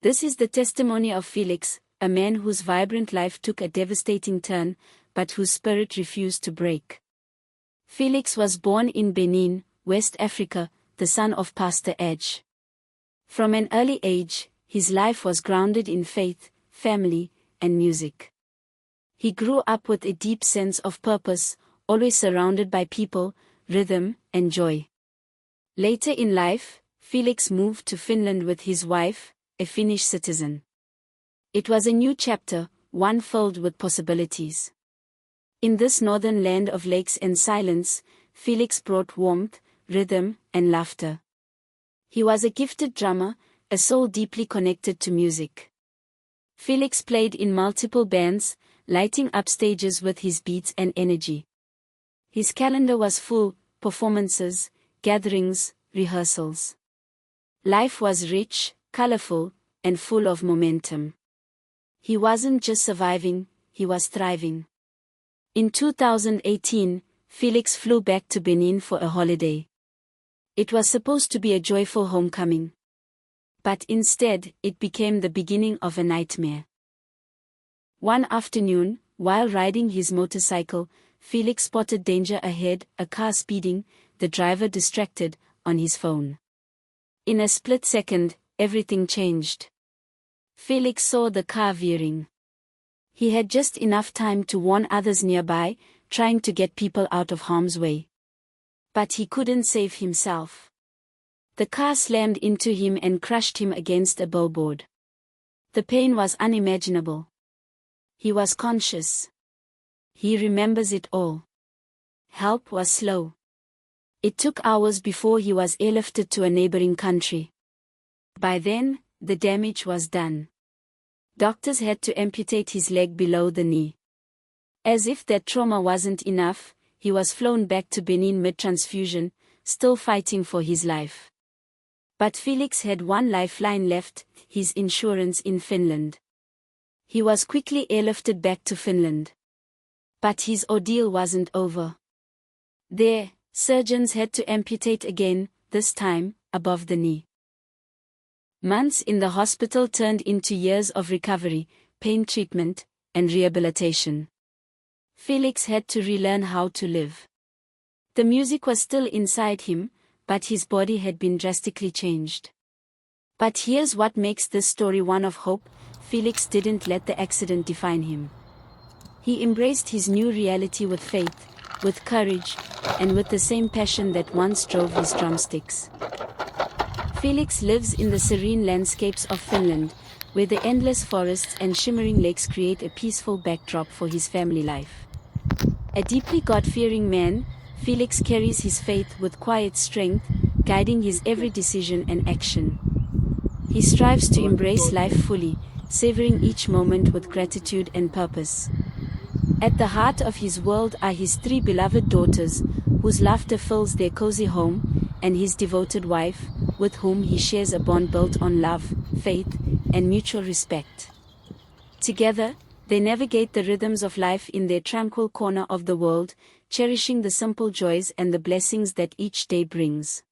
This is the testimony of Felix, a man whose vibrant life took a devastating turn, but whose spirit refused to break. Felix was born in Benin, West Africa, the son of Pastor Edge. From an early age, his life was grounded in faith, family, and music. He grew up with a deep sense of purpose, always surrounded by people, rhythm, and joy. Later in life, Felix moved to Finland with his wife, a Finnish citizen. It was a new chapter, one filled with possibilities. In this northern land of lakes and silence, Felix brought warmth, rhythm, and laughter. He was a gifted drummer, a soul deeply connected to music. Felix played in multiple bands, lighting up stages with his beats and energy. His calendar was full: performances, gatherings, rehearsals. Life was rich, colorful, and full of momentum. He wasn't just surviving, he was thriving. In 2018, Felix flew back to Benin for a holiday. It was supposed to be a joyful homecoming. But instead, it became the beginning of a nightmare. One afternoon, while riding his motorcycle, Felix spotted danger ahead, a car speeding, the driver distracted, on his phone. In a split second, everything changed. Felix saw the car veering. He had just enough time to warn others nearby, trying to get people out of harm's way. But he couldn't save himself. The car slammed into him and crushed him against a billboard. The pain was unimaginable. He was conscious. He remembers it all. Help was slow. It took hours before he was airlifted to a neighboring country. By then, the damage was done. Doctors had to amputate his leg below the knee. As if that trauma wasn't enough, he was flown back to Benin mid-transfusion, still fighting for his life. But Felix had one lifeline left: his insurance in Finland. He was quickly airlifted back to Finland. But his ordeal wasn't over. There, surgeons had to amputate again, this time, above the knee. Months in the hospital turned into years of recovery, pain treatment, and rehabilitation. Felix had to relearn how to live. The music was still inside him, but his body had been drastically changed. But here's what makes this story one of hope: Felix didn't let the accident define him. He embraced his new reality with faith, with courage, and with the same passion that once drove his drumsticks. Felix lives in the serene landscapes of Finland, where the endless forests and shimmering lakes create a peaceful backdrop for his family life. A deeply God-fearing man, Felix carries his faith with quiet strength, guiding his every decision and action. He strives to embrace life fully, savoring each moment with gratitude and purpose. At the heart of his world are his 3 beloved daughters, whose laughter fills their cozy home, and his devoted wife, with whom he shares a bond built on love, faith, and mutual respect. Together, they navigate the rhythms of life in their tranquil corner of the world, cherishing the simple joys and the blessings that each day brings.